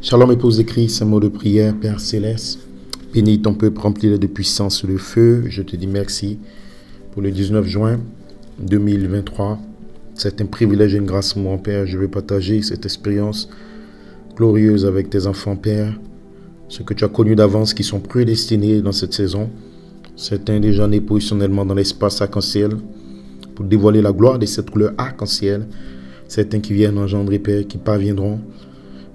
Shalom, épouse de Christ, un mot de prière, Père Céleste. Bénis ton peuple, remplis-le de puissance de feu. Je te dis merci pour le 19 juin 2023. C'est un privilège et une grâce, mon Père. Je veux partager cette expérience glorieuse avec tes enfants, Père. Ce que tu as connu d'avance, qui sont prédestinés dans cette saison. Certains déjà nés positionnellement dans l'espace arc-en-ciel pour dévoiler la gloire de cette couleur arc-en-ciel. Certains qui viennent engendrer, Père, qui parviendront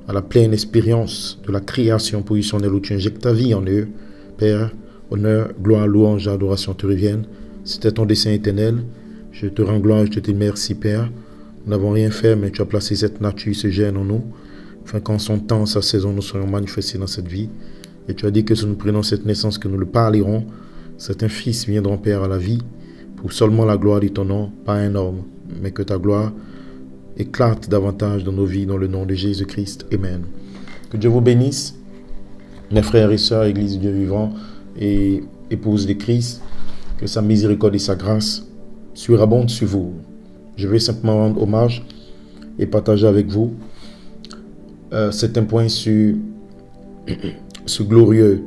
à la pleine expérience de la création positionnelle où tu injectes ta vie en eux. Père, honneur, gloire, louange, adoration te reviennent. C'était ton dessein éternel. Je te rends gloire, je te dis merci, Père. Nous n'avons rien fait, mais tu as placé cette nature, ce gène en nous, afin qu'en son temps, sa saison, nous soyons manifestés dans cette vie. Et tu as dit que si nous prenons cette naissance, que nous le parlerons, certains fils viendront, Père, à la vie, pour seulement la gloire de ton nom, pas un homme, mais que ta gloire éclate davantage dans nos vies, dans le nom de Jésus-Christ. Amen. Que Dieu vous bénisse, mes frères et sœurs, Église du Dieu vivant et épouse de Christ, que sa miséricorde et sa grâce surabondent sur vous. Je vais simplement rendre hommage et partager avec vous certains points sur ce glorieux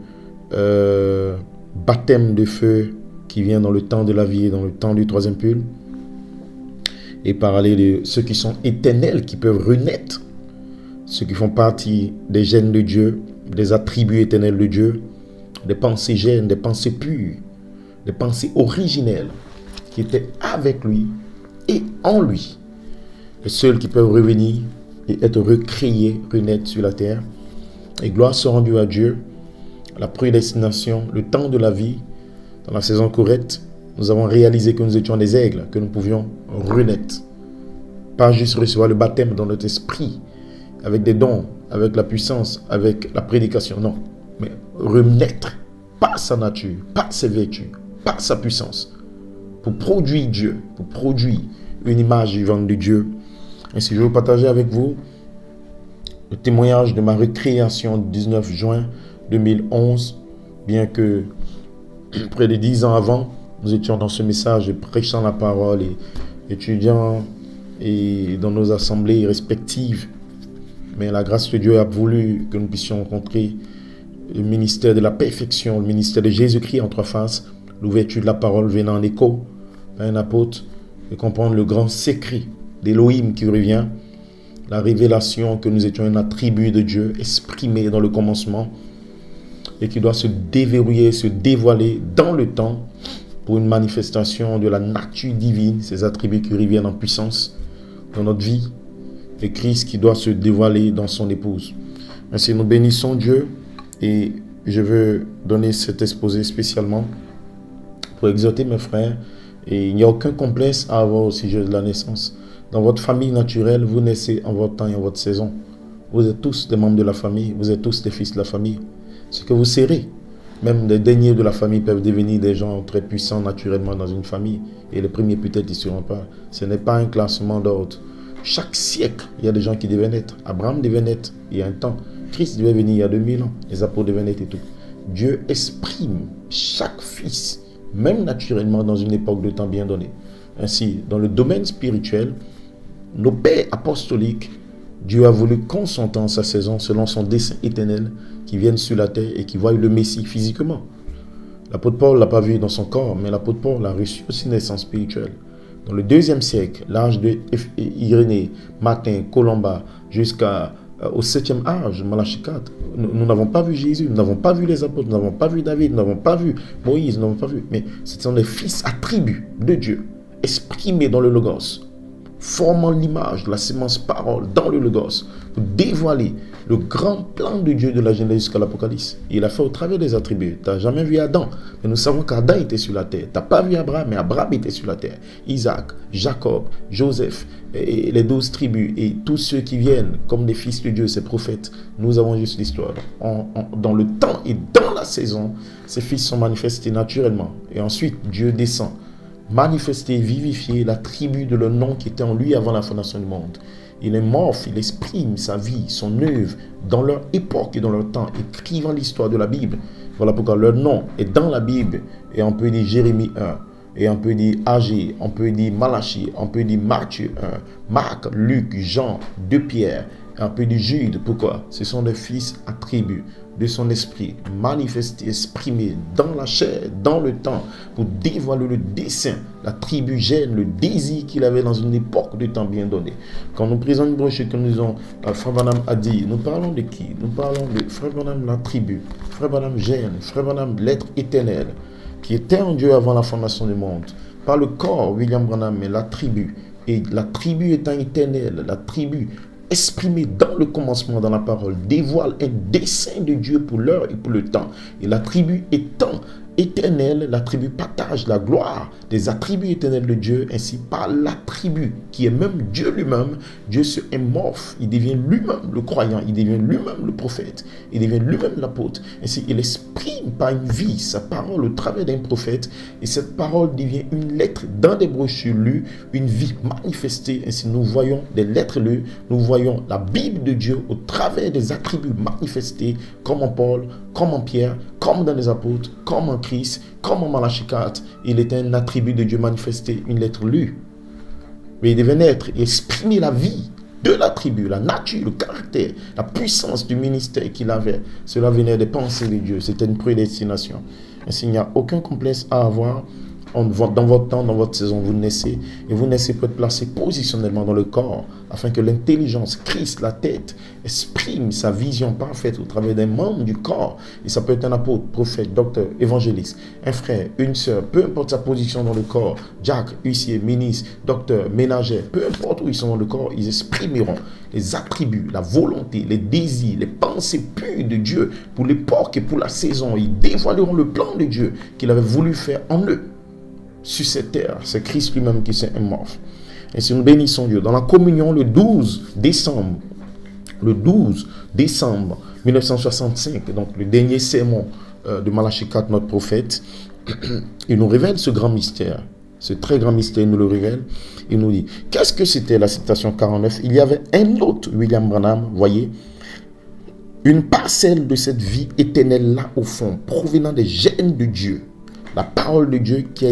baptême de feu qui vient dans le temps de la vie et dans le temps du troisième pull, et parler de ceux qui sont éternels, qui peuvent renaître, ceux qui font partie des gènes de Dieu, des attributs éternels de Dieu, des pensées gènes, des pensées pures, des pensées originelles qui étaient avec lui et en lui. Les seuls qui peuvent revenir et être recréés, renaître sur la terre. Et gloire soit rendue à Dieu, à la prédestination, le temps de la vie, dans la saison correcte. Nous avons réalisé que nous étions des aigles, que nous pouvions renaître. Pas juste recevoir le baptême dans notre esprit, avec des dons, avec la puissance, avec la prédication, non. Mais renaître par sa nature, par ses vertus, par sa puissance, pour produire Dieu, pour produire une image vivante de Dieu. Ainsi, je vais partager avec vous le témoignage de ma recréation du 19 juin 2011, bien que près de 10 ans avant, nous étions dans ce message, prêchant la parole et étudiant et dans nos assemblées respectives. Mais la grâce de Dieu a voulu que nous puissions rencontrer le ministère de la perfection, le ministère de Jésus-Christ en trois faces, l'ouverture de la parole venant en écho par un apôtre, et comprendre le grand secret d'Élohim qui revient, la révélation que nous étions un attribut de Dieu exprimé dans le commencement et qui doit se déverrouiller, se dévoiler dans le temps, pour une manifestation de la nature divine, ces attributs qui reviennent en puissance dans notre vie, et Christ qui doit se dévoiler dans son épouse. Ainsi, nous bénissons Dieu, et je veux donner cet exposé spécialement pour exhorter mes frères, et il n'y a aucun complexe à avoir au sujet de la naissance. Dans votre famille naturelle, vous naissez en votre temps et en votre saison. Vous êtes tous des membres de la famille, vous êtes tous des fils de la famille. Ce que vous serez, même les derniers de la famille peuvent devenir des gens très puissants naturellement dans une famille. Et les premiers peut-être ils ne seront pas. Ce n'est pas un classement d'ordre. Chaque siècle, il y a des gens qui devaient naître. Abraham devait naître il y a un temps. Christ devait venir il y a 2000 ans. Les apôtres devaient naître et tout. Dieu exprime chaque fils, même naturellement dans une époque de temps bien donnée. Ainsi, dans le domaine spirituel, nos pères apostoliques, Dieu a voulu consentant sa saison selon son dessein éternel, qui viennent sur la terre et qui voient le Messie physiquement. L'apôtre Paul ne l'a pas vu dans son corps, mais l'apôtre Paul a reçu aussi une naissance spirituelle. Dans le 2e siècle, l'âge d'Irénée, Martin, Colomba, jusqu'au 7e âge, Malachie 4, nous n'avons pas vu Jésus, nous n'avons pas vu les apôtres, nous n'avons pas vu David, nous n'avons pas vu Moïse, nous n'avons pas vu. Mais ce sont les fils attributs de Dieu, exprimés dans le Logos, formant l'image de la sémence parole dans le Logos, pour dévoiler le grand plan de Dieu de la Genèse jusqu'à l'Apocalypse. Il a fait au travers des attributs. Tu n'as jamais vu Adam, mais nous savons qu'Adam était sur la terre. Tu n'as pas vu Abraham, mais Abraham était sur la terre. Isaac, Jacob, Joseph, et les 12 tribus, et tous ceux qui viennent comme des fils de Dieu, ces prophètes. Nous avons juste l'histoire. Dans le temps et dans la saison, ces fils sont manifestés naturellement. Et ensuite, Dieu descend, manifester, vivifier l'attribut de leur nom qui était en lui avant la fondation du monde. Il est mort, il exprime sa vie, son œuvre dans leur époque et dans leur temps, écrivant l'histoire de la Bible. Voilà pourquoi leur nom est dans la Bible. Et on peut dire Jérémie 1, et on peut dire Agé, on peut dire Malachie, on peut dire Matthieu 1, Marc, Luc, Jean, 2 Pierre, un peu de Jude. Pourquoi? Ce sont des fils attributs de son esprit, manifestés, exprimés dans la chair, dans le temps, pour dévoiler le dessein, la tribu gêne, le désir qu'il avait dans une époque de temps bien donnée. Quand nous présentons une brochure que nous avons, Frère Branham a dit, nous parlons de qui? Nous parlons de Frère Branham, la tribu, Frère Branham gêne, Frère Branham, l'être éternel, qui était en Dieu avant la fondation du monde. Pas le corps, William Branham, mais la tribu. Et la tribu étant éternelle, la tribu exprimé dans le commencement, dans la parole, dévoile un dessein de Dieu pour l'heure et pour le temps. Et la tribu étant éternelle, la tribu partage la gloire des attributs éternels de Dieu, ainsi par la tribu, qui est même Dieu lui-même. Dieu se émorphe, il devient lui-même le croyant, il devient lui-même le prophète, il devient lui-même l'apôtre. Ainsi, il exprime par une vie sa parole au travers d'un prophète, et cette parole devient une lettre dans des brochures lues, une vie manifestée. Ainsi, nous voyons des lettres lues, nous voyons la Bible de Dieu au travers des attributs manifestés, comme en Paul, comme en Pierre, comme dans les apôtres, comme en Christ, comme en Malachie 4. Il était un attribut de Dieu manifesté, une lettre lue. Mais il devait naître et exprimer la vie de la tribu, la nature, le caractère, la puissance du ministère qu'il avait. Cela venait des pensées de Dieu. C'était une prédestination. Ainsi, il n'y a aucun complexe à avoir. Dans votre temps, dans votre saison, vous naissez, et vous naissez pour être placé positionnellement dans le corps, afin que l'intelligence, Christ, la tête, exprime sa vision parfaite au travers des membres du corps. Et ça peut être un apôtre, prophète, docteur, évangéliste, un frère, une sœur, peu importe sa position dans le corps, diacre, huissier, ministre, docteur, ménagère, peu importe où ils sont dans le corps, ils exprimeront les attributs, la volonté, les désirs, les pensées pures de Dieu pour l'époque et pour la saison. Ils dévoileront le plan de Dieu qu'il avait voulu faire en eux. Sur cette terre, c'est Christ lui-même qui s'est émorphe. Et si nous bénissons Dieu, dans la communion le 12 décembre 1965, donc le dernier sermon de Malachie 4, notre prophète, il nous révèle ce grand mystère, ce très grand mystère, il nous le révèle. Il nous dit, qu'est-ce que c'était la citation 49? Il y avait un autre William Branham, voyez, une parcelle de cette vie éternelle là au fond, provenant des gènes de Dieu. La parole de Dieu qui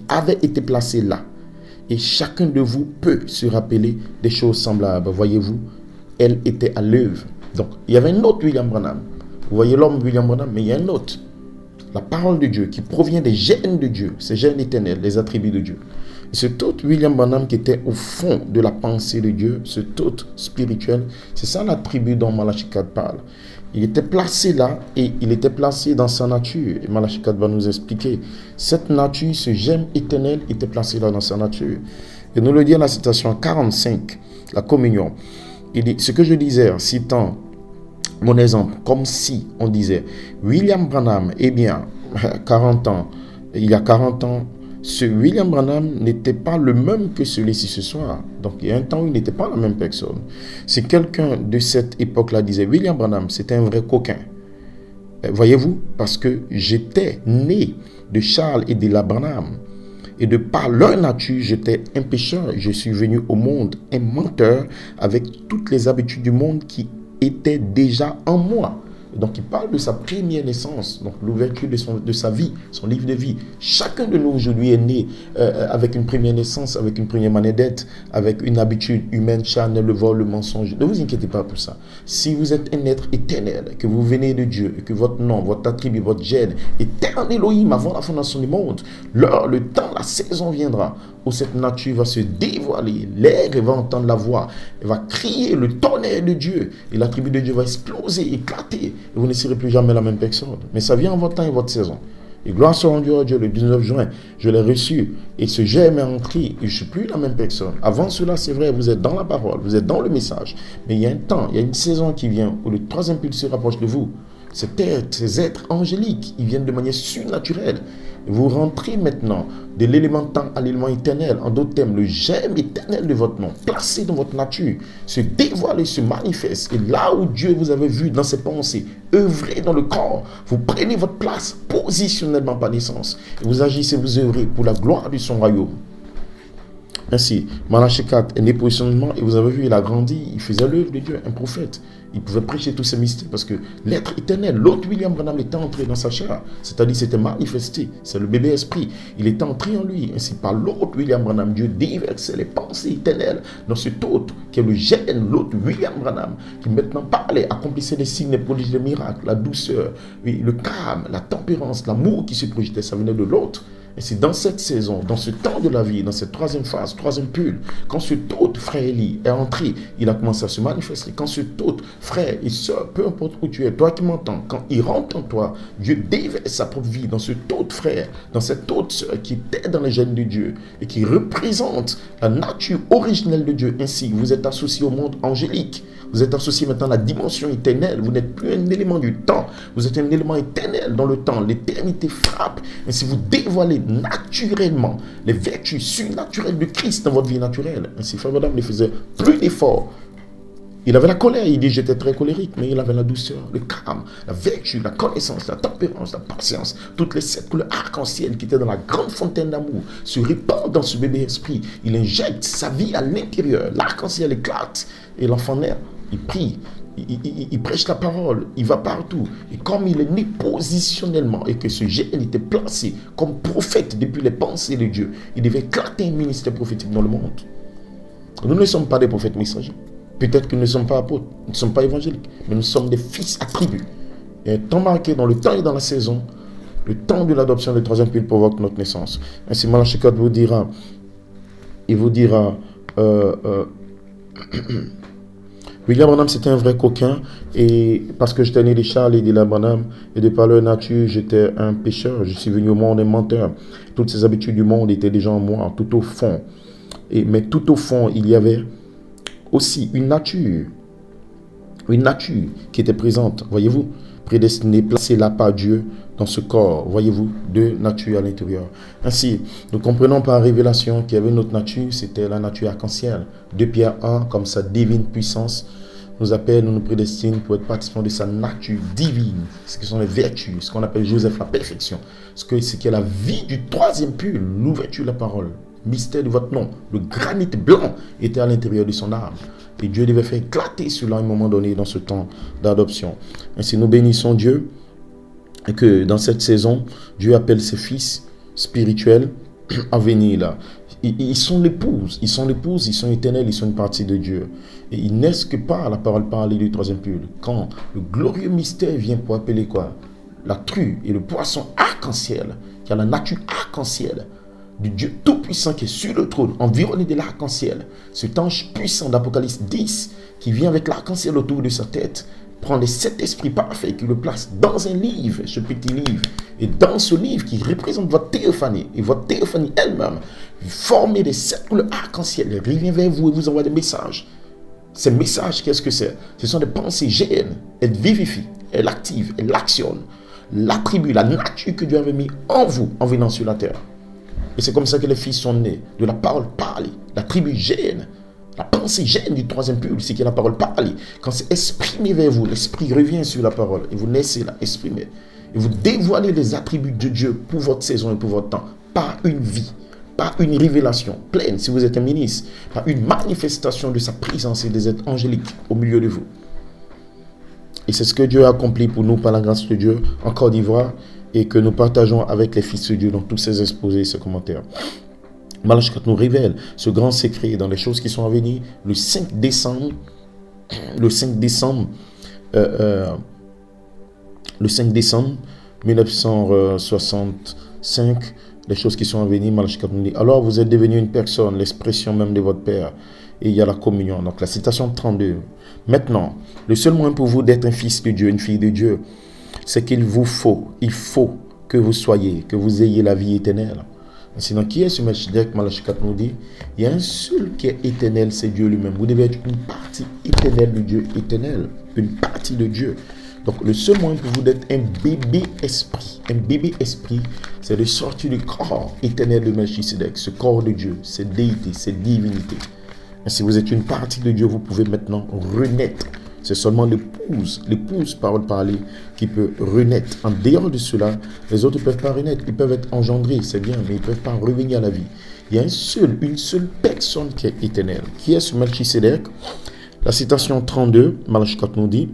avait été placée là. Et chacun de vous peut se rappeler des choses semblables. Voyez-vous, elle était à l'œuvre. Donc, il y avait un autre William Branham. Vous voyez l'homme William Branham, mais il y a un autre. La parole de Dieu qui provient des gènes de Dieu, ces gènes éternels, les attributs de Dieu. Et cet autre William Branham qui était au fond de la pensée de Dieu, cet autre spirituel, c'est ça l'attribut dont Malachie 4 parle. Il était placé là et il était placé dans sa nature. Et Malachie 4 va nous expliquer. Cette nature, ce gemme éternel était placé là dans sa nature. Et nous le dit à la citation 45, la communion. Il dit, ce que je disais en citant mon exemple, comme si on disait, William Branham, eh bien, 40 ans, il y a 40 ans, ce William Branham n'était pas le même que celui-ci ce soir. Donc, il y a un temps où il n'était pas la même personne. Si quelqu'un de cette époque-là disait, William Branham, c'était un vrai coquin. Voyez-vous, parce que j'étais né de Charles et d'Ella Branham. Et de par leur nature, j'étais un pécheur. Je suis venu au monde un menteur avec toutes les habitudes du monde qui étaient déjà en moi. Donc, il parle de sa première naissance, donc l'ouverture de sa vie, son livre de vie. Chacun de nous aujourd'hui est né avec une première naissance, avec une première manière d'être, avec une habitude humaine, charnelle, le vol, le mensonge. Ne vous inquiétez pas pour ça. Si vous êtes un être éternel, que vous venez de Dieu, et que votre nom, votre attribut, votre gène est en Elohim avant la fondation du monde, l'heure, le temps, la saison viendra où cette nature va se dévoiler, l'air va entendre la voix, elle va crier le tonnerre de Dieu, et l'attribut de Dieu va exploser, éclater, et vous ne serez plus jamais la même personne. Mais ça vient en votre temps et votre saison. Et gloire soit rendue à Dieu, le 19 juin, je l'ai reçu, et ce germe est entré, et je ne suis plus la même personne. Avant cela, c'est vrai, vous êtes dans la parole, vous êtes dans le message, mais il y a un temps, il y a une saison qui vient, où le troisième pilier se rapproche de vous. Ces êtres angéliques, ils viennent de manière surnaturelle. Vous rentrez maintenant de l'élément temps à l'élément éternel. En d'autres termes, le germe éternel de votre nom, placé dans votre nature, se dévoile et se manifeste. Et là où Dieu vous avait vu dans ses pensées, œuvrer dans le corps, vous prenez votre place positionnellement par naissance. Et vous agissez, vous œuvrez pour la gloire de son royaume. Ainsi, Malachie 4 est né positionnement et vous avez vu, il a grandi, il faisait l'œuvre de Dieu, un prophète. Il pouvait prêcher tous ces mystères parce que l'être éternel, l'autre William Branham était entré dans sa chair, c'est-à-dire c'était manifesté, c'est le bébé esprit. Il était entré en lui, ainsi par l'autre William Branham, Dieu déversait les pensées éternelles dans cet autre qui est le gène, l'autre William Branham, qui maintenant parlait, accomplissait des signes, des prodiges, des miracles, la douceur, oui, le calme, la tempérance, l'amour qui se projetait, ça venait de l'autre. Et c'est dans cette saison, dans ce temps de la vie, dans cette troisième phase, troisième pull, quand ce autre frère Élie est entré, il a commencé à se manifester. Quand ce autre frère et soeur, peu importe où tu es, toi qui m'entends, quand il rentre en toi, Dieu déverse sa propre vie dans ce autre frère, dans cette autre soeur qui était dans les gènes de Dieu et qui représente la nature originelle de Dieu. Ainsi, vous êtes associé au monde angélique. Vous êtes associé maintenant à la dimension éternelle. Vous n'êtes plus un élément du temps. Vous êtes un élément éternel dans le temps. L'éternité frappe. Et si vous dévoilez naturellement les vertus surnaturelles de Christ dans votre vie naturelle, ainsi Frère Branham ne faisait plus d'efforts. Il avait la colère, il dit j'étais très colérique, mais il avait la douceur, le calme, la vertu, la connaissance, la tempérance, la patience, toutes les 7 couleurs arc-en-ciel qui étaient dans la grande fontaine d'amour se répandent dans ce bébé esprit. Il injecte sa vie à l'intérieur, l'arc-en-ciel éclate et l'enfant naît. Il prie, il prêche la parole, il va partout. Et comme il est né positionnellement et que ce gène était placé comme prophète depuis les pensées de Dieu, il devait éclater un ministère prophétique dans le monde. Nous ne sommes pas des prophètes messagers. Peut-être que nous ne sommes pas apôtres, nous ne sommes pas évangéliques, mais nous sommes des fils attribués. Et un temps marqué dans le temps et dans la saison, le temps de l'adoption du troisième pull provoque notre naissance. Ainsi, Malachie 4 vous dira, il vous dira, William Branham c'était un vrai coquin, et parce que j'étais né de Charles et de la Branham, et de par leur nature, j'étais un pécheur, je suis venu au monde un menteur. Toutes ces habitudes du monde étaient déjà en moi, tout au fond. Mais tout au fond, il y avait aussi une nature qui était présente, voyez-vous, prédestinée, placée là par Dieu dans ce corps, voyez-vous, deux natures à l'intérieur. Ainsi, nous comprenons par révélation qu'il y avait une autre nature, c'était la nature arc-en-ciel. 2 Pierre 1, comme sa divine puissance, nous appelle, nous prédestine pour être participants de sa nature divine, ce qui sont les vertus, ce qu'on appelle Joseph la perfection, ce qui est la vie du troisième pull, l'ouverture de la parole. Mystère de votre nom, le granit blanc était à l'intérieur de son âme. Et Dieu devait faire éclater cela à un moment donné dans ce temps d'adoption. Ainsi, nous bénissons Dieu et que dans cette saison, Dieu appelle ses fils spirituels à venir là. Ils sont l'épouse, ils sont éternels, ils sont une partie de Dieu. Et ils naissent que par la parole parlée du troisième pull. Quand le glorieux mystère vient pour appeler quoi? La true et le poisson arc-en-ciel, qui a la nature arc-en-ciel, du Dieu tout-puissant qui est sur le trône, environné de l'arc-en-ciel. Cet ange puissant d'Apocalypse 10, qui vient avec l'arc-en-ciel autour de sa tête, prend les 7 esprits parfaits qui le placent dans un livre, ce petit livre. Et dans ce livre qui représente votre théophanie, et votre théophanie elle-même, formée des 7 couleurs arc-en-ciel, elle revient vers vous et vous envoie des messages. Ces messages, qu'est-ce que c'est? Ce sont des pensées géantes. Elle vivifie, elle active, elle actionne l'attribut, la nature que Dieu avait mis en vous en venant sur la terre. Et c'est comme ça que les fils sont nés, de la parole parlée, la tribu gêne, la pensée gêne du troisième pull, c'est que la parole parlée. Quand c'est exprimé vers vous, l'esprit revient sur la parole et vous naissez là, exprimé. Et vous dévoilez les attributs de Dieu pour votre saison et pour votre temps, par une vie, par une révélation pleine, si vous êtes un ministre, par une manifestation de sa présence et des êtres angéliques au milieu de vous. Et c'est ce que Dieu a accompli pour nous par la grâce de Dieu en Côte d'Ivoire, et que nous partageons avec les fils de Dieu dans tous ces exposés et ces commentaires. Malachie 4 nous révèle ce grand secret dans les choses qui sont à venir. Le 5 décembre 1965, les choses qui sont à venir, Malachie 4 nous dit, alors vous êtes devenu une personne, l'expression même de votre Père. Et il y a la communion. Donc la citation 32. Maintenant, le seul moyen pour vous d'être un fils de Dieu, une fille de Dieu, c'est qu'il faut que vous soyez, que vous ayez la vie éternelle. Sinon, qui est ce Melchizedek? Malachie 4 nous dit, il y a un seul qui est éternel, c'est Dieu lui-même. Vous devez être une partie éternelle de Dieu, éternelle, une partie de Dieu. Donc, le seul moyen pour vous d'être un bébé esprit, c'est de sortir du corps éternel de Melchizedek, ce corps de Dieu, cette déité, cette divinité. Et si vous êtes une partie de Dieu, vous pouvez maintenant renaître. C'est seulement l'épouse, parole parlée, qui peut renaître. En dehors de cela, les autres ne peuvent pas renaître. Ils peuvent être engendrés, c'est bien, mais ils ne peuvent pas revenir à la vie. Il y a une seule personne qui est éternelle. Qui est ce Melchisédek? La citation 32, Malachie 4 nous dit,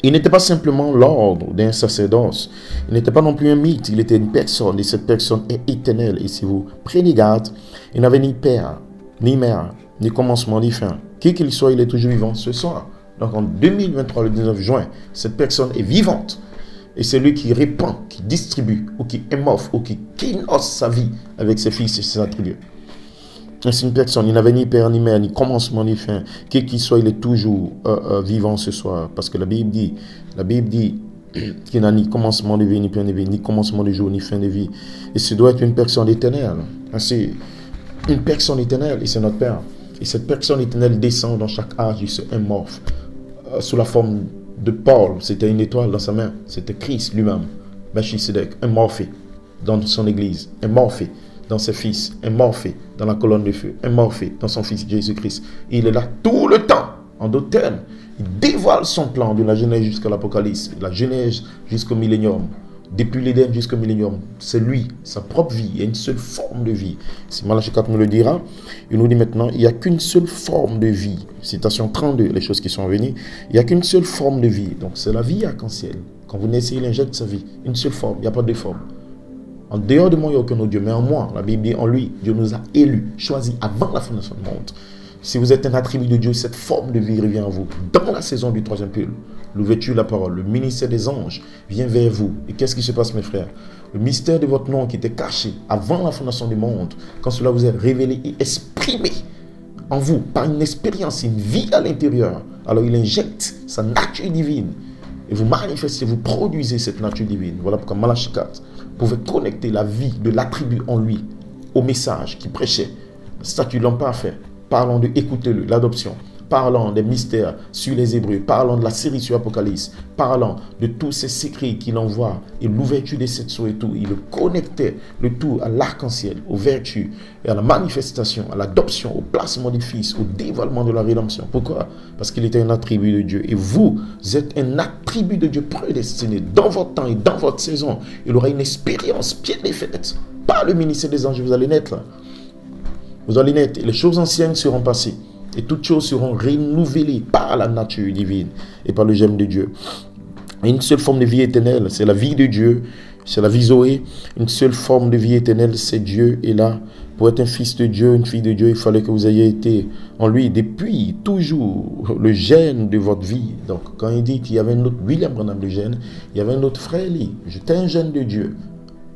il n'était pas simplement l'ordre d'un sacerdoce. Il n'était pas non plus un mythe. Il était une personne. Et cette personne est éternelle. Et si vous prenez garde, il n'avait ni père, ni mère, ni commencement, ni fin. Qui qu'il soit, il est toujours vivant ce soir. Donc en 2023, le 19 juin, cette personne est vivante. Et c'est lui qui répand, qui distribue, ou qui émoffe, ou qui kinosse sa vie avec ses fils et ses attributs. C'est une personne, il n'avait ni père, ni mère, ni commencement, ni fin. Quel qu'il soit, il est toujours vivant ce soir. Parce que la Bible dit qu'il n'a ni commencement de vie, ni fin de vie, ni commencement de jour, ni fin de vie. Et ce doit être une personne éternelle. C'est une personne éternelle, et c'est notre Père. Et cette personne éternelle descend dans chaque âge, il se émorphe. Sous la forme de Paul, c'était une étoile dans sa main. C'était Christ lui-même. Melchisédek, émorphé dans son église, émorphé dans ses fils, émorphé dans la colonne de feu, émorphé dans son fils Jésus-Christ. Il est là tout le temps, en d'autres termes. Il dévoile son plan de la Genèse jusqu'à l'Apocalypse, la Genèse jusqu'au millénium, depuis l'Éden jusqu'au millénium. C'est lui, sa propre vie. Il y a une seule forme de vie. Si Malachie 4 nous le dira, il nous dit maintenant, il n'y a qu'une seule forme de vie. Citation 32, les choses qui sont venues. Il n'y a qu'une seule forme de vie. Donc c'est la vie arc-en-ciel. Quand vous naissez, il injecte sa vie. Une seule forme, il n'y a pas de forme. En dehors de moi, il n'y a aucun autre Dieu. Mais en moi, la Bible dit, en lui, Dieu nous a élus, choisis avant la fondation du monde. Si vous êtes un attribut de Dieu, cette forme de vie revient à vous. Dans la saison du troisième pull, l'ouverture de la parole, le ministère des anges vient vers vous. Et qu'est-ce qui se passe, mes frères? Le mystère de votre nom qui était caché avant la fondation du monde, quand cela vous est révélé et exprimé en vous par une expérience, une vie à l'intérieur, alors il injecte sa nature divine. Et vous manifestez, vous produisez cette nature divine. Voilà pourquoi Malachie 4 pouvait connecter la vie de l'attribut en lui au message qu'il prêchait. Le statut de l'homme parfait. Parlons de écoutez-le, l'adoption. Parlant des mystères sur les Hébreux. Parlant de la série sur Apocalypse. Parlant de tous ces secrets qu'il envoie. Et l'ouverture des sept sceaux et tout. Il le connectait, le tout à l'arc-en-ciel, aux vertus et à la manifestation, à l'adoption, au placement du Fils, au dévoilement de la rédemption. Pourquoi? Parce qu'il était un attribut de Dieu. Et vous êtes un attribut de Dieu prédestiné. Dans votre temps et dans votre saison, il aura une expérience bien faite. Par le ministère des anges, vous allez naître là. Vous allez naître et les choses anciennes seront passées. Et toutes choses seront renouvelées par la nature divine et par le gemme de Dieu. Une seule forme de vie éternelle, c'est la vie de Dieu, c'est la vie Zoé. Une seule forme de vie éternelle, c'est Dieu. Et là, pour être un fils de Dieu, une fille de Dieu, il fallait que vous ayez été en lui depuis toujours le gène de votre vie. Donc, quand il dit qu'il y avait un autre William Branham de gène, il y avait un autre frère Lee. J'étais un gène de Dieu.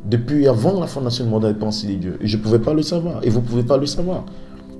Depuis avant la fondation du monde, dans les pensées de Dieu. Et je ne pouvais pas le savoir. Et vous ne pouvez pas le savoir.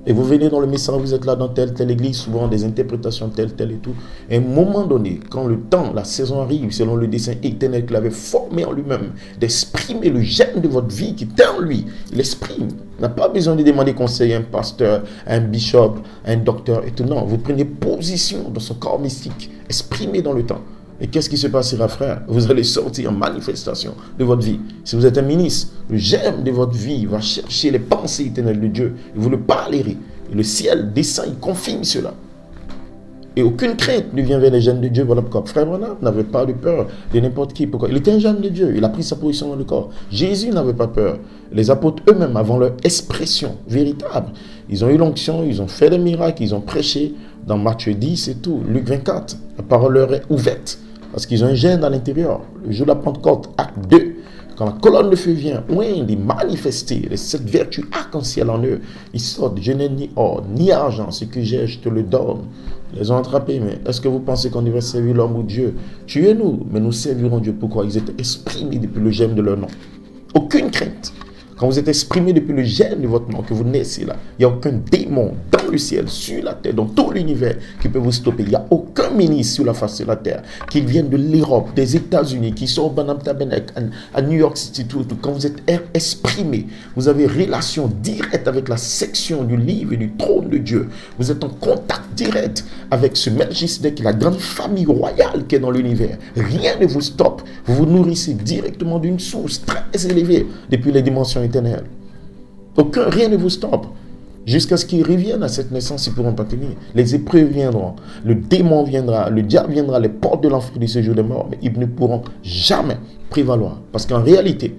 Et vous venez dans le message, vous êtes là dans telle église, souvent des interprétations telle et tout. Et à un moment donné, quand le temps, la saison arrive, selon le dessein éternel qu'il avait formé en lui-même, d'exprimer le gène de votre vie qui est en lui, il exprime. Il n'a pas besoin de demander conseil à un pasteur, à un bishop, à un docteur et tout. Non, vous prenez position dans son corps mystique, exprimé dans le temps. Et qu'est-ce qui se passera, frère? Vous allez sortir en manifestation de votre vie. Si vous êtes un ministre, le germe de votre vie va chercher les pensées éternelles de Dieu. Et vous le parlerez. Et le ciel descend, il confirme cela. Et aucune crainte ne vient vers les gènes de Dieu. Voilà pourquoi frère Branham n'avait pas de peur de n'importe qui. Pourquoi? Il était un gène de Dieu. Il a pris sa position dans le corps. Jésus n'avait pas peur. Les apôtres eux-mêmes, avant leur expression véritable, ils ont eu l'onction, ils ont fait des miracles, ils ont prêché. Dans Matthieu 10 et tout, Luc 24, la parole leur est ouverte. Parce qu'ils ont un gène à l'intérieur. Le jour de la Pentecôte, acte 2, quand la colonne de feu vient, oui, il est manifesté, cette vertu arc-en-ciel en eux. Ils sortent, je n'ai ni or, ni argent, ce que j'ai, je te le donne. Ils les ont attrapés, mais est-ce que vous pensez qu'on devrait servir l'homme ou Dieu? Tuez-nous, mais nous servirons Dieu. Pourquoi? Ils étaient exprimés depuis le gemme de leur nom. Aucune crainte. Quand vous êtes exprimé depuis le gène de votre nom, que vous naissez là, il n'y a aucun démon dans le ciel, sur la terre, dans tout l'univers qui peut vous stopper. Il n'y a aucun ministre sur la face de la terre, qu'il vienne de l'Europe, des États-Unis, qui sont au Banham Tabernacle, à New York City, tout. Quand vous êtes exprimé, vous avez relation directe avec la section du livre et du trône de Dieu. Vous êtes en contact direct avec ce Melchisédek, la grande famille royale qui est dans l'univers. Rien ne vous stoppe. Vous vous nourrissez directement d'une source très élevée depuis les dimensions éternelles. Rien ne vous stoppe. Jusqu'à ce qu'ils reviennent à cette naissance, ils ne pourront pas tenir. Les épreuves viendront, le démon viendra, le diable viendra, les portes de l'enfer du séjour des morts, mais ils ne pourront jamais prévaloir. Parce qu'en réalité,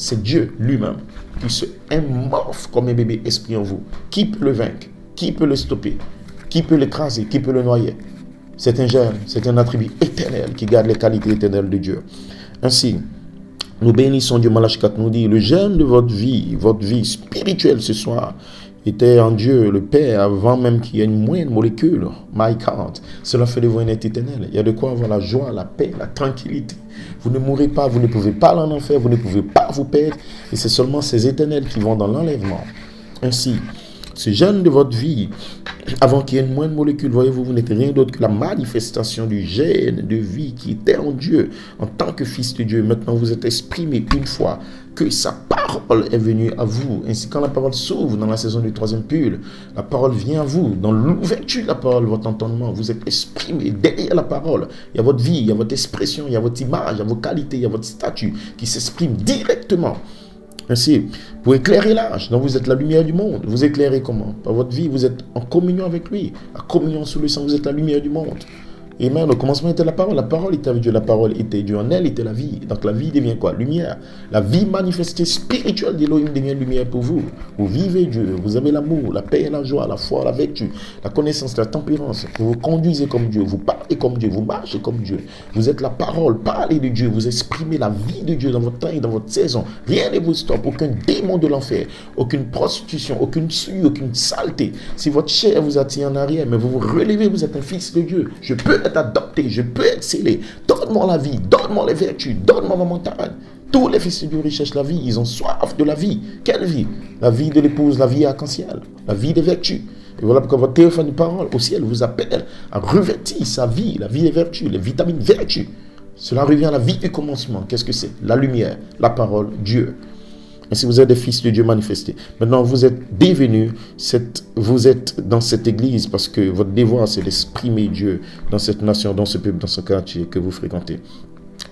c'est Dieu lui-même qui se émorphe comme un bébé esprit en vous. Qui peut le vaincre? Qui peut le stopper? Qui peut l'écraser? Qui peut le noyer? C'est un gène, c'est un attribut éternel qui garde les qualités éternelles de Dieu. Ainsi, nous bénissons Dieu. Malachie 4 nous dit, le gène de votre vie spirituelle ce soir, était en Dieu, le Père, avant même qu'il y ait une moindre molécule. My God, cela fait de vous un être éternel. Il y a de quoi avoir la joie, la paix, la tranquillité. Vous ne mourrez pas, vous ne pouvez pas aller en enfer, vous ne pouvez pas vous perdre. Et c'est seulement ces éternels qui vont dans l'enlèvement. Ainsi, ce gène de votre vie, avant qu'il y ait une moindre molécule, voyez-vous, vous n'êtes rien d'autre que la manifestation du gène de vie qui était en Dieu, en tant que fils de Dieu. Maintenant, vous êtes exprimé une fois que sa parole est venue à vous. Ainsi, quand la parole s'ouvre dans la saison du troisième pull, la parole vient à vous. Dans l'ouverture de la parole, votre entendement, vous êtes exprimé derrière la parole. Il y a votre vie, il y a votre expression, il y a votre image, il y a vos qualités, il y a votre statut qui s'exprime directement. Ainsi, pour éclairer l'âge, donc vous êtes la lumière du monde. Vous éclairez comment? Par votre vie, vous êtes en communion avec lui. La communion sous le sang, vous êtes la lumière du monde. Et même, au commencement était la parole était avec Dieu, la parole était Dieu, en elle était la vie. Donc la vie devient quoi? Lumière. La vie manifestée spirituelle d'Elohim devient lumière pour vous. Vous vivez Dieu, vous avez l'amour, la paix et la joie, la foi, la vertu, la connaissance, la tempérance. Vous vous conduisez comme Dieu, vous parlez comme Dieu, vous marchez comme Dieu. Vous êtes la parole, parlez de Dieu, vous exprimez la vie de Dieu dans votre temps et dans votre saison. Rien ne vous stoppe, aucun démon de l'enfer, aucune prostitution, aucune souillure, aucune saleté. Si votre chair vous attire en arrière, mais vous vous relevez, vous êtes un fils de Dieu. Je peux être adopté, je peux exceller. Donne-moi la vie, donne-moi les vertus, donne-moi ma montagne. Tous les fils de Dieu recherchent la vie, ils ont soif de la vie. Quelle vie? La vie de l'épouse, la vie arc-en-ciel, la vie des vertus. Et voilà pourquoi votre téléphone de parole au ciel vous appelle à revêtir sa vie, la vie des vertus, les vitamines vertus. Cela revient à la vie du commencement. Qu'est-ce que c'est? La lumière, la parole, Dieu. Et si vous êtes des fils de Dieu manifestés, maintenant vous êtes devenus, vous êtes dans cette église parce que votre devoir c'est d'exprimer Dieu dans cette nation, dans ce peuple, dans ce quartier que vous fréquentez.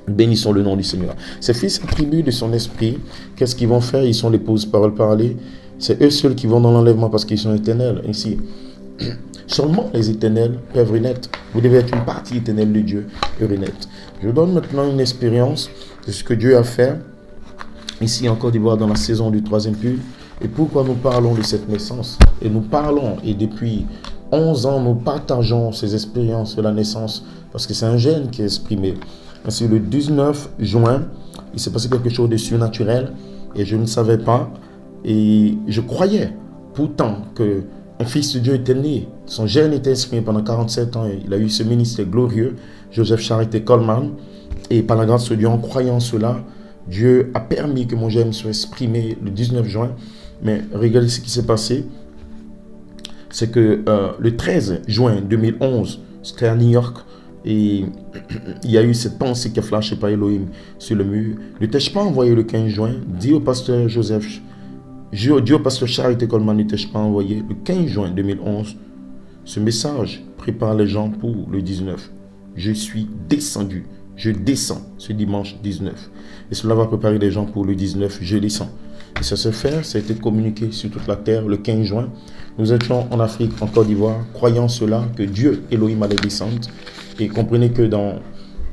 Bénissons le nom du Seigneur. Ces fils attribués de son esprit, qu'est-ce qu'ils vont faire? Ils sont l'épouse parole parlée. C'est eux seuls qui vont dans l'enlèvement parce qu'ils sont éternels. Ainsi, seulement les éternels peuvent renaître. Vous devez être une partie éternelle de Dieu et renaître. Je vous donne maintenant une expérience de ce que Dieu a fait ici en Côte d'Ivoire dans la saison du troisième pull. Et pourquoi nous parlons de cette naissance? Et nous parlons, et depuis 11 ans, nous partageons ces expériences de la naissance parce que c'est un gène qui est exprimé. Ainsi, le 19 juin, il s'est passé quelque chose de surnaturel et je ne savais pas. Et je croyais pourtant qu'un fils de Dieu était né. Son gène était exprimé pendant 47 ans. Il a eu ce ministère glorieux, Joseph Charité Coleman. Et par la grâce de Dieu, en croyant cela, Dieu a permis que mon gène soit exprimé le 19 juin. Mais regardez ce qui s'est passé. C'est que le 13 juin 2011, c'était à New York. Et il y a eu cette pensée qui a flashé par Elohim sur le mur. Ne t'ai-je pas envoyé le 15 juin? Dis au pasteur Joseph, dis au pasteur Charité Coleman, ne t'ai-je pas envoyé le 15 juin 2011 ce message? Prépare les gens pour le 19. Je suis descendu. Je descends ce dimanche 19. Et cela va préparer les gens pour le 19. Je descends. Et ça se fait, ça a été communiqué sur toute la terre le 15 juin. Nous étions en Afrique, en Côte d'Ivoire, croyant cela, que Dieu, Elohim, allait descendre. Et comprenez que dans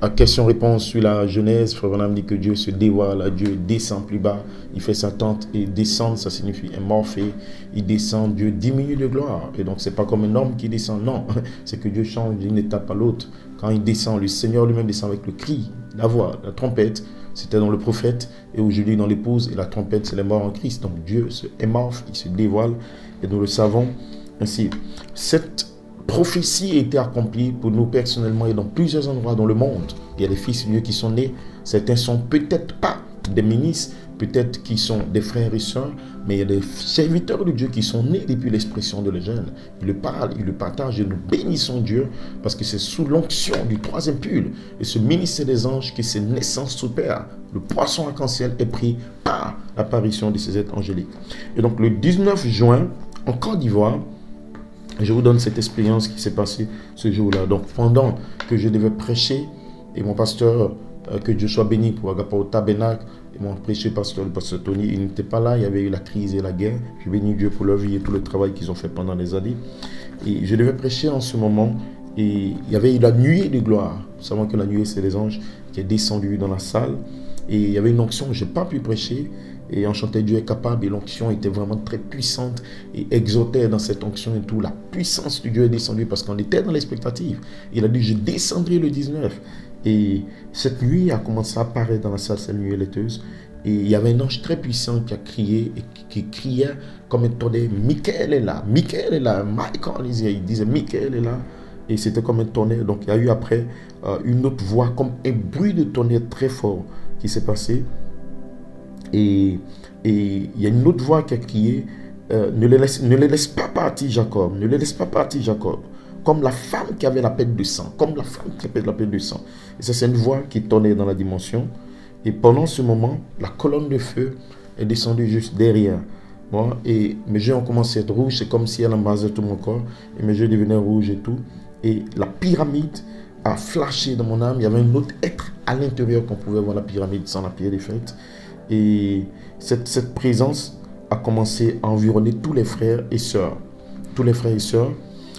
la question-réponse sur la Genèse, Frère Branham dit que Dieu se dévoile, Dieu descend plus bas, il fait sa tente et descendre, ça signifie émorphé, il descend, Dieu diminue de gloire. Et donc c'est pas comme un homme qui descend, non, c'est que Dieu change d'une étape à l'autre. Quand il descend, le Seigneur lui-même descend avec le cri, la voix, la trompette, c'était dans le prophète et aujourd'hui dans l'épouse, et la trompette c'est les morts en Christ. Donc Dieu se émorphe, il se dévoile et nous le savons ainsi. Cette prophétie a été accomplie pour nous personnellement et dans plusieurs endroits dans le monde. Il y a des fils de Dieu qui sont nés. Certains sont peut-être pas des ministres, peut-être qui sont des frères et sœurs, mais il y a des serviteurs de Dieu qui sont nés depuis l'expression de l'Évangile. Ils le parlent, ils le partagent et nous bénissons Dieu parce que c'est sous l'onction du troisième pull et ce ministère des anges que ces naissances s'opèrent. Le poisson arc-en-ciel est pris par l'apparition de ces êtres angéliques. Et donc le 19 juin, en Côte d'Ivoire, je vous donne cette expérience qui s'est passée ce jour-là. Donc, pendant que je devais prêcher, et mon pasteur, que Dieu soit béni pour Agapao Tabernacle, et mon prêché pasteur, le pasteur Tony, il n'était pas là, il y avait eu la crise et la guerre. Je bénis Dieu pour leur vie et tout le travail qu'ils ont fait pendant des années. Et je devais prêcher en ce moment, et il y avait eu la nuée de gloire. Nous savons que la nuée, c'est les anges qui est descendu dans la salle. Et il y avait une onction, je n'ai pas pu prêcher. Et on chantait Dieu est capable. Et l'onction était vraiment très puissante. Et exhortait dans cette onction et tout. La puissance de Dieu est descendue parce qu'on était dans l'expectative. Il a dit, je descendrai le 19. Et cette nuit a commencé à apparaître dans la salle, cette nuit laiteuse. Et il y avait un ange très puissant qui a crié, et qui criait comme un tonnerre. Michael est là, Michael est là. Michael, il disait, Michael est là. Et c'était comme un tonnerre. Donc il y a eu après une autre voix, comme un bruit de tonnerre très fort qui s'est passé. Et il y a une autre voix qui a crié, ne les laisse pas partir, Jacob. Ne les laisse pas partir, Jacob. Comme la femme qui avait la perte de sang. Comme la femme qui avait la perte de sang. Et ça, c'est une voix qui tonnait dans la dimension. Et pendant ce moment, la colonne de feu est descendue juste derrière moi. Et mes yeux ont commencé à être rouges. C'est comme si elle embrasait tout mon corps. Et mes yeux devenaient rouges et tout. Et la pyramide a flashé dans mon âme. Il y avait un autre être à l'intérieur qu'on pouvait voir la pyramide sans la pierre des fêtes. Et cette présence a commencé à environner tous les frères et sœurs. Tous les frères et sœurs.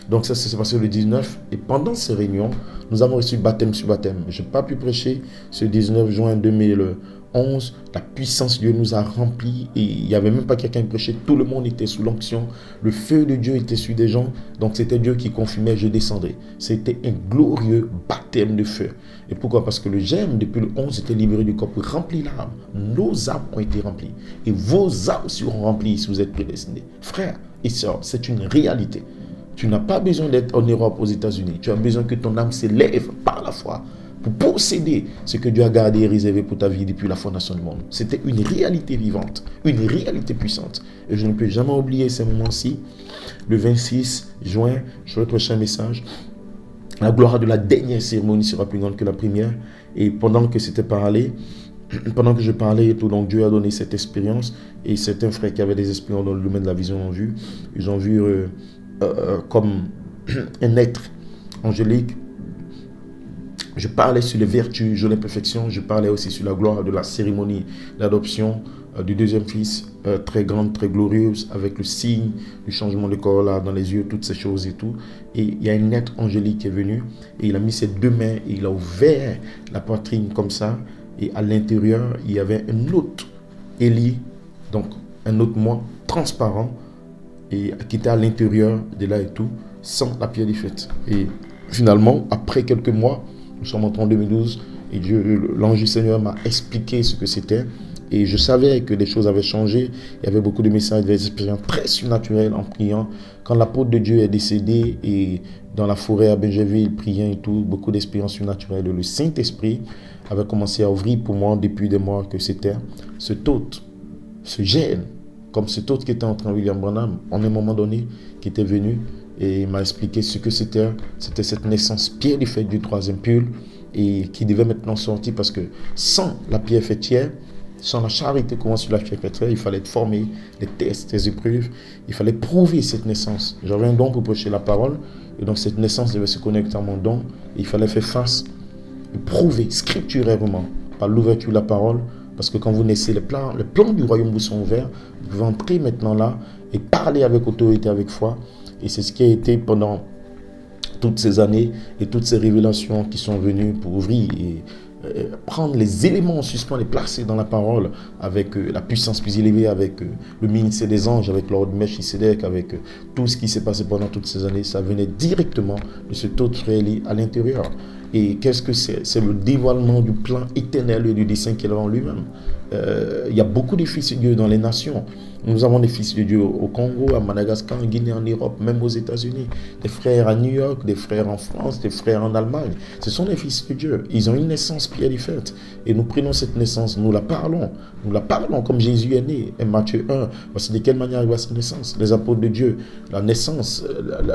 Donc ça s'est passé le 19. Et pendant ces réunions, nous avons reçu baptême sur baptême. Je n'ai pas pu prêcher ce 19 juin 2011. La puissance de Dieu nous a remplis. Et il n'y avait même pas quelqu'un qui prêchait. Tout le monde était sous l'onction. Le feu de Dieu était sur des gens. Donc c'était Dieu qui confirmait, je descendrai. C'était un glorieux baptême de feu. Et pourquoi? Parce que le germe, depuis le 11, était libéré du corps pour remplir l'âme. Nos âmes ont été remplies. Et vos âmes seront remplies si vous êtes prédestinés. Frères et sœurs, c'est une réalité. Tu n'as pas besoin d'être en Europe, aux États-Unis. Tu as besoin que ton âme s'élève par la foi pour posséder ce que Dieu a gardé et réservé pour ta vie depuis la fondation du monde. C'était une réalité vivante, une réalité puissante. Et je ne peux jamais oublier ces moments-ci. Le 26 juin, je reçois un message. La gloire de la dernière cérémonie sera plus grande que la première. Et pendant que c'était parlé, pendant que je parlais et tout, donc Dieu a donné cette expérience. Et certains frères qui avaient des expériences dans le domaine de la vision ont vu. Ils ont vu comme un être angélique. Je parlais sur les vertus, sur les perfections. Je parlais aussi sur la gloire de la cérémonie d'adoption du deuxième fils, très grande, très glorieuse, avec le signe du changement de corps là dans les yeux, toutes ces choses et tout. Et il y a un être angélique qui est venu et il a mis ses deux mains et il a ouvert la poitrine comme ça. Et à l'intérieur, il y avait un autre Élie, donc un autre moi transparent, et qui était à l'intérieur de là et tout, sans la pierre des fêtes. Et finalement, après quelques mois, nous sommes entrés en 2012, et l'ange du Seigneur m'a expliqué ce que c'était. Et je savais que des choses avaient changé. Il y avait beaucoup de messages, des expériences très surnaturelles en priant. Quand l'apôtre de Dieu est décédé, et dans la forêt à Benjeville, priant et tout, beaucoup d'expériences surnaturelles. Le Saint-Esprit avait commencé à ouvrir pour moi depuis des mois que c'était cet hôte, ce gène, comme cet autre qui était en train de William Branham, en un moment donné, qui était venu et il m'a expliqué ce que c'était. C'était cette naissance pierre du fait du troisième pull et qui devait maintenant sortir parce que sans la pierre fêtière, sans la charité courant sur la pierre fêtière, il fallait être formé, des tests, des épreuves, il fallait prouver cette naissance. J'avais un don pour prêcher la parole et donc cette naissance devait se connecter à mon don et il fallait faire face et prouver scripturairement par l'ouverture de la parole. Parce que quand vous naissez, les plans du royaume vous sont ouverts. Vous pouvez entrer maintenant là et parler avec autorité, avec foi. Et c'est ce qui a été pendant toutes ces années et toutes ces révélations qui sont venues pour ouvrir et prendre les éléments en suspens, les placer dans la parole avec la puissance plus élevée, avec le ministère des anges, avec l'ordre de Melchisédek, avec tout ce qui s'est passé pendant toutes ces années. Ça venait directement de cet autre frère à l'intérieur. Et qu'est-ce que c'est? C'est le dévoilement du plan éternel et du dessein qu'il a en lui-même. Il y a beaucoup de fils de Dieu dans les nations. Nous avons des fils de Dieu au Congo, à Madagascar, en Guinée, en Europe, même aux États-Unis. Des frères à New York, des frères en France, des frères en Allemagne. Ce sont des fils de Dieu. Ils ont une naissance pierre des fêtes. Et nous prenons cette naissance, nous la parlons. Nous la parlons comme Jésus est né. Et Matthieu 1, voici de quelle manière il voit sa naissance. Les apôtres de Dieu, la naissance,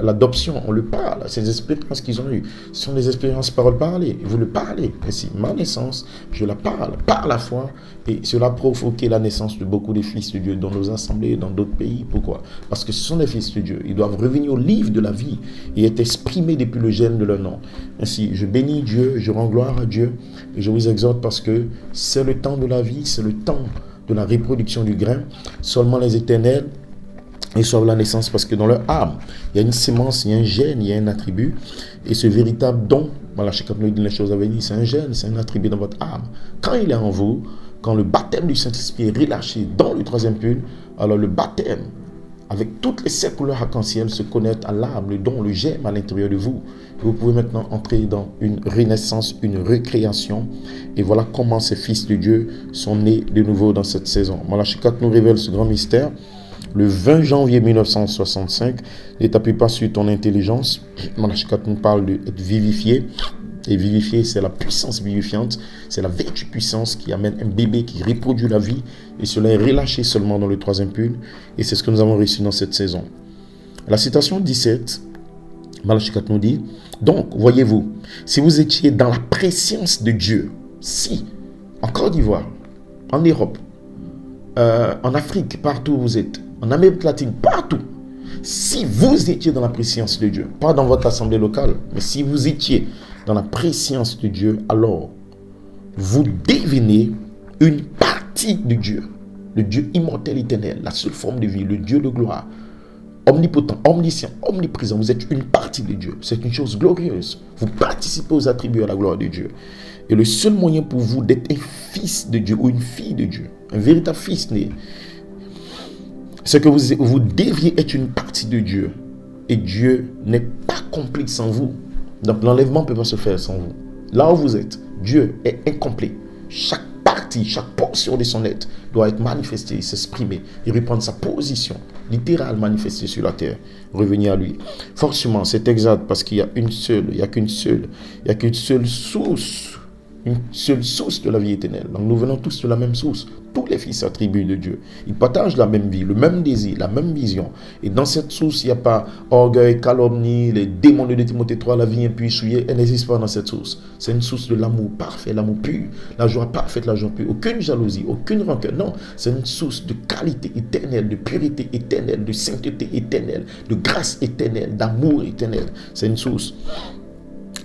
l'adoption, on le parle. Ces expériences qu'ils ont eues, ce sont des expériences parole parlée. Vous le parlez. Ainsi, ma naissance, je la parle par la foi. Et cela a provoqué la naissance de beaucoup de fils de Dieu dans nos assemblées, dans d'autres pays. Pourquoi? Parce que ce sont des fils de Dieu. Ils doivent revenir au livre de la vie et être exprimés depuis le gène de leur nom. Ainsi, je bénis Dieu, je rends gloire à Dieu et je vous exhorte parce que c'est le temps de la vie, c'est le temps de la reproduction du grain. Seulement les éternels reçoivent la naissance parce que dans leur âme, il y a une sémence, il y a un gène, il y a un attribut. Et ce véritable don Malachie 4 nous dit les choses à venir. C'est un gène, c'est un attribut dans votre âme. Quand il est en vous, quand le baptême du Saint-Esprit est relâché dans le troisième pull, alors le baptême, avec toutes les sept couleurs arc-en-ciel, se connecte à l'âme, le don, le germe à l'intérieur de vous. Et vous pouvez maintenant entrer dans une renaissance, une recréation. Et voilà comment ces fils de Dieu sont nés de nouveau dans cette saison. Malachie 4 nous révèle ce grand mystère. Le 20 janvier 1965, ne t'appuie pas sur ton intelligence. Malachie 4 nous parle d'être vivifié. Et vivifier, c'est la puissance vivifiante. C'est la vertu puissance qui amène un bébé qui reproduit la vie. Et cela est relâché seulement dans le troisième pull. Et c'est ce que nous avons reçu dans cette saison. La citation 17, Malachie 4 nous dit, donc, voyez-vous, si vous étiez dans la préscience de Dieu, si, en Côte d'Ivoire, en Europe, en Afrique, partout où vous êtes, en Amérique latine, partout, si vous étiez dans la préscience de Dieu, pas dans votre assemblée locale, mais si vous étiez dans la préscience de Dieu, alors vous devenez une partie de Dieu, le Dieu immortel éternel, la seule forme de vie, le Dieu de gloire, omnipotent, omniscient, omniprésent. Vous êtes une partie de Dieu. C'est une chose glorieuse. Vous participez aux attributs à la gloire de Dieu. Et le seul moyen pour vous d'être un fils de Dieu ou une fille de Dieu, un véritable fils né, c'est que vous deviez être une partie de Dieu. Et Dieu n'est pas complet sans vous. Donc l'enlèvement ne peut pas se faire sans vous. Là où vous êtes, Dieu est incomplet. Chaque partie, chaque portion de son être doit être manifestée, s'exprimer et reprendre sa position littérale manifestée sur la terre. Revenir à lui. Forcément, c'est exact parce qu'il y a une seule, il n'y a qu'une seule source. Une seule source de la vie éternelle. Donc nous venons tous de la même source. Tous les fils attribués de Dieu. Ils partagent la même vie, le même désir, la même vision. Et dans cette source, il n'y a pas orgueil, calomnie, les démons de Timothée 3, la vie impure, souillée. Elle n'existe pas dans cette source. C'est une source de l'amour parfait, l'amour pur. La joie parfaite, la joie pure. Aucune jalousie, aucune rancœur. Non, c'est une source de qualité éternelle, de pureté éternelle, de sainteté éternelle, de grâce éternelle, d'amour éternel. C'est une source.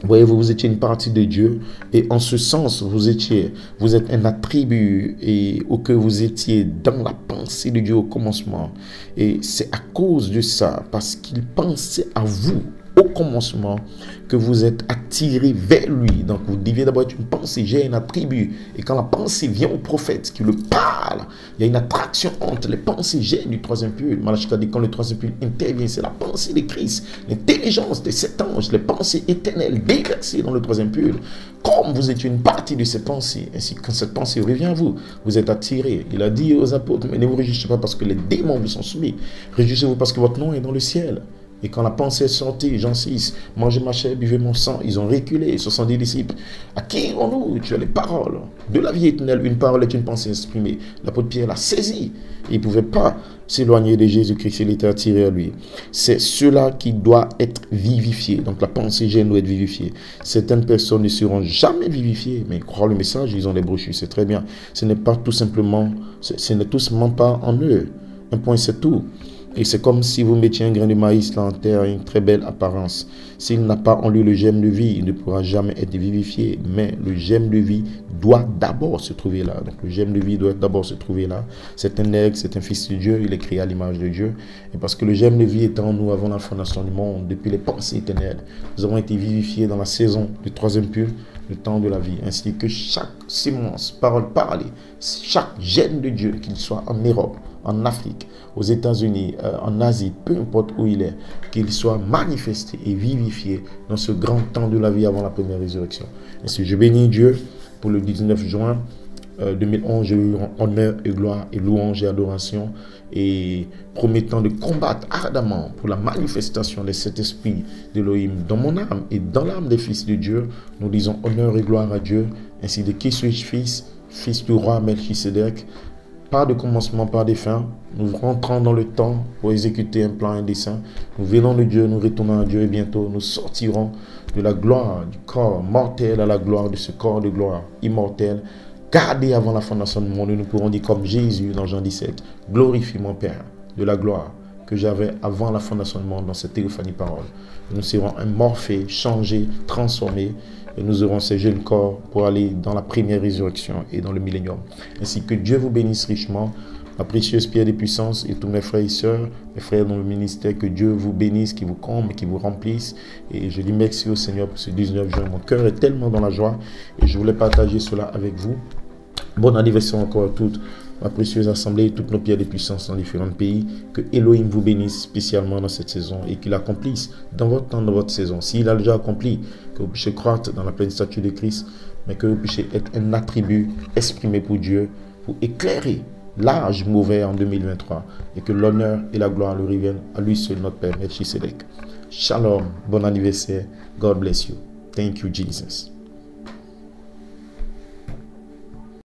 Voyez-vous, vous étiez une partie de Dieu et en ce sens, vous êtes un attribut et au que vous étiez dans la pensée de Dieu au commencement. Et c'est à cause de ça, parce qu'il pensait à vous au commencement, que vous êtes attiré vers lui. Donc vous deviez d'abord être une pensée, j'ai un attribut. Et quand la pensée vient au prophète qui le parle, il y a une attraction entre les pensées, j'ai du troisième pull. Malachie dit quand le troisième pull intervient, c'est la pensée de Christ, l'intelligence de cet ange, les pensées éternelles déversées dans le troisième pull. Comme vous êtes une partie de ces pensées, ainsi que quand cette pensée revient à vous, vous êtes attiré. Il a dit aux apôtres, mais ne vous réjouissez pas parce que les démons vous sont soumis. Réjouissez-vous parce que votre nom est dans le ciel. Et quand la pensée est sortie, Jean 6, mangez ma chair, buvez mon sang, ils ont reculé, 70 disciples. À qui irons-nous? Tu as les paroles de la vie éternelle. Une parole est une pensée exprimée. L'apôtre Pierre l'a saisi. Il ne pouvait pas s'éloigner de Jésus-Christ, il était attiré à lui. C'est cela qui doit être vivifié. Donc la pensée gêne doit être vivifiée. Certaines personnes ne seront jamais vivifiées, mais croient le message, ils ont les brochures, c'est très bien. Ce n'est pas tout simplement, ce n'est tout simplement pas en eux. Un point, c'est tout. Et c'est comme si vous mettiez un grain de maïs là en terre, une très belle apparence. S'il n'a pas en lui le germe de vie, il ne pourra jamais être vivifié. Mais le germe de vie doit d'abord se trouver là. Donc le germe de vie doit d'abord se trouver là. C'est un aigle, c'est un fils de Dieu, il est créé à l'image de Dieu. Et parce que le germe de vie est en nous avant la fondation du monde, depuis les pensées éternelles, nous avons été vivifiés dans la saison du troisième pull, le temps de la vie. Ainsi que chaque sémence, parole parlée, chaque gène de Dieu, qu'il soit en Europe, en Afrique, aux États-Unis, en Asie, peu importe où il est, qu'il soit manifesté et vivifié dans ce grand temps de la vie avant la première résurrection. Ainsi, je bénis Dieu pour le 19 juin 2011, je lui rends honneur et gloire et louange et adoration et promettant de combattre ardemment pour la manifestation de cet esprit d'Élohim dans mon âme et dans l'âme des fils de Dieu. Nous disons honneur et gloire à Dieu. Ainsi, de qui suis-je fils du roi Melchisedec. Pas de commencement, pas de fin. Nous rentrons dans le temps pour exécuter un plan, un dessein. Nous venons de Dieu, nous retournons à Dieu et bientôt nous sortirons de la gloire du corps mortel à la gloire de ce corps de gloire immortel. Gardé avant la fondation du monde, nous pourrons dire comme Jésus dans Jean 17, glorifie mon Père de la gloire que j'avais avant la fondation du monde dans cette téléphonie parole. Nous serons un morphé, changé, transformé. Et nous aurons ces jeunes corps pour aller dans la première résurrection et dans le millénium. Ainsi que Dieu vous bénisse richement. ma précieuse pierre de puissance, et tous mes frères et sœurs, mes frères dans le ministère, que Dieu vous bénisse, qui vous comble, qui vous remplisse. Et je dis merci au Seigneur pour ce 19 juin. Mon cœur est tellement dans la joie et je voulais partager cela avec vous. Bon anniversaire encore à toutes ma précieuse assemblée et toutes nos pierres de puissance dans différents pays. Que Elohim vous bénisse spécialement dans cette saison et qu'il accomplisse dans votre temps, dans votre saison. S'il a déjà accompli, que vous puissiez croître dans la pleine statue de Christ, mais que vous puissiez être un attribut exprimé pour Dieu, pour éclairer l'âge mauvais en 2023 et que l'honneur et la gloire lui reviennent à lui seul, notre Père Melchisedec. Shalom, bon anniversaire. God bless you. Thank you, Jesus.